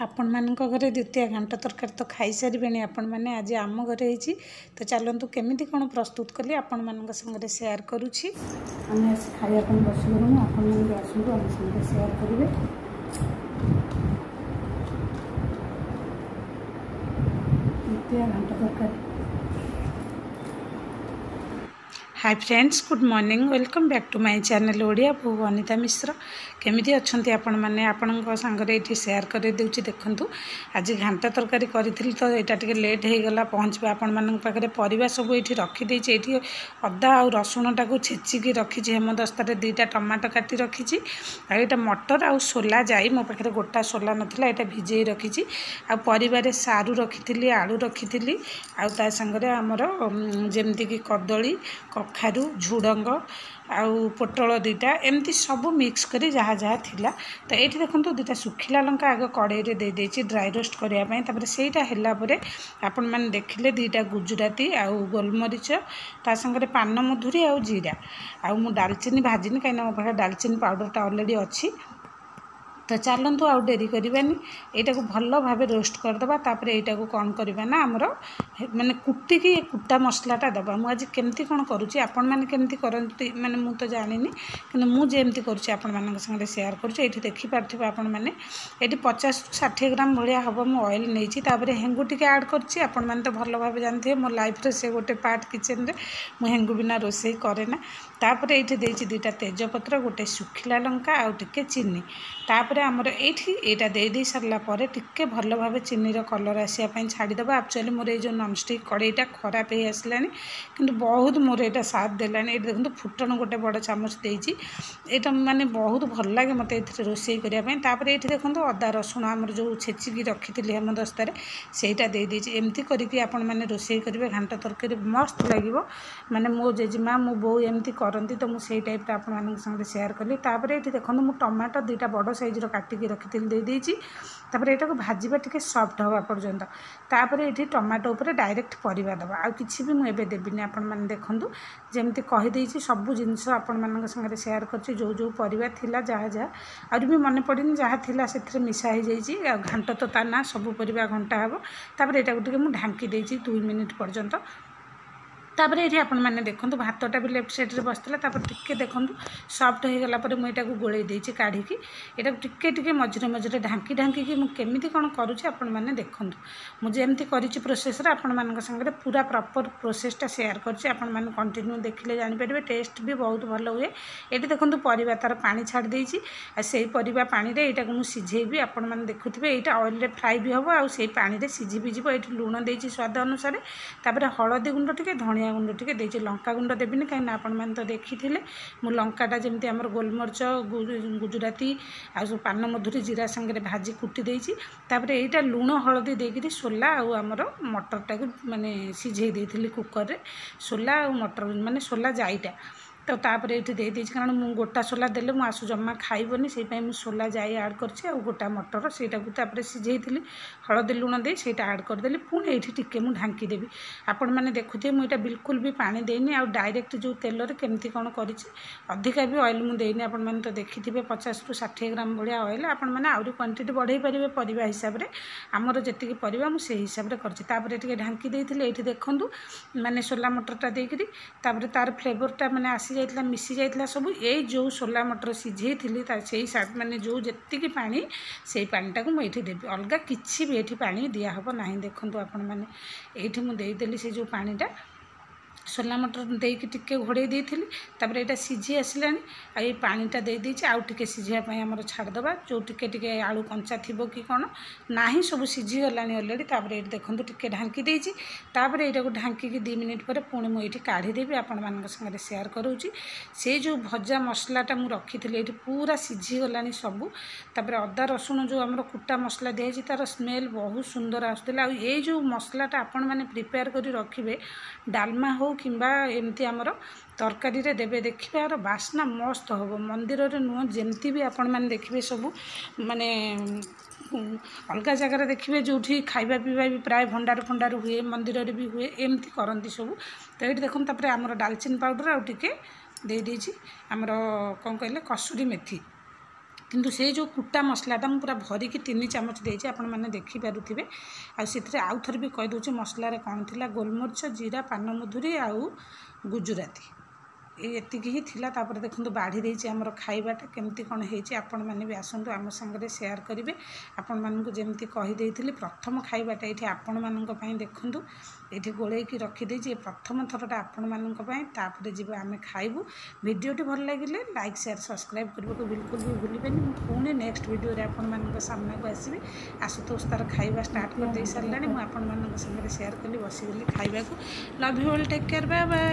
आपण मानक घरे द्वितीय घांट तरकारी तो खाई सारे आपण मैंने आज आम घरे होती तो चलतु केमी कौन प्रस्तुत कली आपण मान संगे सेयार करुँची आम खायापी बसलुँ आपण मैंने आसतु आम संगे सेयार करेंगे। द्वितीय घांट तरकारी। Hi friends, good morning, welcome back to my channel Odia बो अनिता मिश्र। केमिति अच्छंती आपण माने आपणक संगे ये सेयार कर देउची। देखंतु आज घांट तरकारी करी तो यहाँ टे लेट हो गला पहुँचवा आपण मान पाखे परिवा सब ये रखीदे। ये अदा आ रसुण टाक छेचिकी रखी हेमदस्तार दुईटा टमाटो काटी रखी। यहाँ मटर आ सोला जाई मो पाखे गोटा सोला नाला यहाँ भिजे रखी। आ सारू रखी आलू रखी आ संगे आमर जमती कदली कखारू झुडंग आउ पोटल दुईटा एमती सब मिक्स करी जहाँ जहाँ थिला। तो ये देखो दुईटा सुखिला लंका आग कड़े दे देछि ड्राई रोस्ट करने सेटा है आपण मैंने देखिले दुईटा गुजराती आउ गोलमरीच ता संगे पान मधुरी आउ जीरा आउ मु डालचीनी भाजिनी कहीं मो पाखे डालचीनी पाउडरटा अलरेडी अच्छी। तो चलतु आउ डेरी करवानी यहाँ को भल भाव रोस्ट करदे। तापर यहाँ को कौन करवा ना आमर माने कुटिकी कुटा मसलाटा दबा। मुझे केमती कौन करुँची आपण मैंने केमती करती माने मु तो जानी कि मुझे करुँची आपण मान संगे सेयार करुँची। ये देखिपे आपण मैंने ये 50-60 ग्राम भाया हम मु ऑयल नहीं हेंगु टी ऐड करची। आपण मैंने तो भल भाव जानते मो लाइफ से गोटे पार्ट किचन रे मु हेंगु बिना रोषे करे ना। तापर ये देती दुईटा तेजपत्र गोटे सुखिला लंका आउ टिके चीनी। तापर आमर ये दे सारा टिके भल भाव चीनी कलर आसापी छाड़ीदे। एक्चुअली मोर ये जो नॉनस्टिक कड़ईटा खराब हो आसला कि बहुत मोर यहाँ साथ देलानी। ये देखो फुटन गोटे बड़ चामच देती यहाँ माने बहुत भल लगे मत रोषे करने। तापर ये देखो अदा रसुण आमर जो छेचिकी रखी थी हेमदस्तार सेटा देदेछि। एमती करके आपण मैंने रोषे करेंगे घांट तरकारी मस्त लगे। माने मो जेजेमा मो बो एमती करती तो मुझे टाइप आप सेयार कली। तापर ये देखो मुझे टमाटो दुईटा बड़ साइज्र काटिकी रखी देदेछि। तापर यहाँ को भाजवा टिके सॉफ्ट हवा पर्यंत। तापर ये टमाटो उपर डायरेक्ट परिवा दबा आ किसी भी मुझे देविनी। आपण मैंने देखूँ जमती कहीदे सब जिनस आपण मान संगे सेयार कर जो जो परिवा थिला जहाँ जहाँ आउरी भी मन पड़नी जहाँ थिला से मिसा हो जाइए। घांट तो ता ना सब परिवा घंटा हे। तापर यहाँ को ढांकी देछि 2 मिनिट पर्यंत। तापर ये आपण मैंने देखूँ भातटा भी लेफ्ट साइड रे बसला। टिके देखूँ सॉफ्ट हो गला मुझे गोल देछि काढ़ी यहाँ टिके टिके मझे मझे ढांकी ढांकी मुझे कौन करुँची आपण मैंने देखूँ मुझे एमती करी प्रोसेस आपण मान संगे पूरा प्रॉपर प्रोसेसटा शेयर करछि। आपण मैंने कंटिन्यू देखिले जानीपर टेस्ट भी बहुत भल हुए। ये देखूँ परिवा तार पानी छाड़ देछि से परिवा पानी रे यहाँ को सिझेबी। आपण मैंने देखुथे यहाँ ऑयल फ्राए भी हम आउ से पानी रे सिझी भी जीव। ये लुण देछि स्वाद अनुसार। तापर हलदी गुंड टिके धनिया गुंड टिके देछि लंका गुंड देविनी कहीं आपण मैंने तो देखी मु लंकाटा जमती आमर गोलमरीच गुजराती आ पान मधुरी जीरा संगे भाजी कुटी देछि। तापर यहाँ लुण हलदी देकरी सोला आमर मटरटा माने सिझे देथिली कुकर रे सोला आ मटर माने सोला जाईटा। तो तापर ये दे देछि कारण मु गोटा सोला देले मु आसु जम्मा खाइबनी से सोला जाई ऐड करछि आ गोटा मटर सेटा को तापर सिझेइथिली हलदी लुण दे सेटा ऐड कर देली। पुणी एठी टिके मु ढांकी देबी। आपण माने देखुथे मु एटा बिल्कुल भी पानी देनी आ डायरेक्ट जो तेल रे केमती कोन करिछि अधिका भी ऑयल मु देनी। आपण माने तो देखिथिबे 50-60 ग्राम भलिया ऑयल। आपण माने आउरी क्वांटिटी बढ़ाई परिबे परिवा हिसाब रे हमर जेतिकी परिवा मु से हिसाब रे करछि। तापर टिके ढांकी देइथिले एठी देखंतु माने सोला मटरटा देकरी तापर तार फ्लेवरटा माने जाइतला मिसी जाइतला सब। ये जो सोला मटर सिझे थी से माने जो जी पानी से पानीटा को मुझे देवी अलग किसी भी ये पानी दिहब ना। देखूँ आपण मैंने ये मुदेली से जो पानीटा सोला मटर देकी टिके घोड़े देती। तापर यहाँ सिझी आसला ये पानीटा दे देछि आउ टिके सिझापी आमर छाड़दबा जो टिके टिके आलू कंचा थी कि कौन ना सब सिझी गलानी अलरेडी। तापर ये देखूँ टिके ढांकी देछि। तापर यहाँ को ढांकी 2 मिनिट पर पुणी मुझे काढ़ीदेवी आपण मान संगे सेयार करुँची। से जो भजा मसलाटा मुझे रखी ये पूरा सिझी गलानी सब। तापर अदा रसुण जो आमर कुटा मसला दिखाई तार स्मेल बहुत सुंदर आसुला। ये जो मसलाटा आपण मैंने प्रिपेयर कर रखिए डालमा हो किंबा एमती आमर तरकारी रे देबे देखिए यार बास्ना मस्त हम। मंदिर रे नुह जमती भी आपण मैंने देखिए सब माने अलग जगह देखिए जो खाଇବା पीवा भी प्राय भंडार फंडार हुए मंदिर रे भी हुए एमती करती सब। तो ये देखो तापर आमर डालचीनी पाउडर आउ टिके दे देछि आमर कौन कहले कसूरी मेथी किंतु से जो कुटा मसलाटा मुझे पूरा भरिकी 3 चामच देती आपण मैंने देखिपे आउ थर भी कहीदे मसलार कौन थी गोलमरीच जीरा पानमधुरी आउ गुजुराती एतिक ही थिला तापर देखो बाढ़ी देछि हमर खाइबाटा केमती कोन हेछि आपण माने भी आसंतु आम संगे शेयर करिवे आपण मानकु जेमती कहि देइथिली प्रथम खाइबाटा एठी आपण मानक पई देखंतु एठी गोळेई की रखि देछि प्रथम थरटा आपण मानक पई तापर जिबो आमे खाइबु वीडियोटी भल लागिले लाइक शेयर सब्सक्राइब करबो को बिल्कुल भी भूलिबेनी मु पुणे नेक्स्ट वीडियो रे आपण मानक सामना को आसीबे आसुतोष तार खाइबा स्टार्ट कर देइ सरलानी मु आपण मानक संगे शेयर करली बसी गली खाइबा को love you all take care bye bye.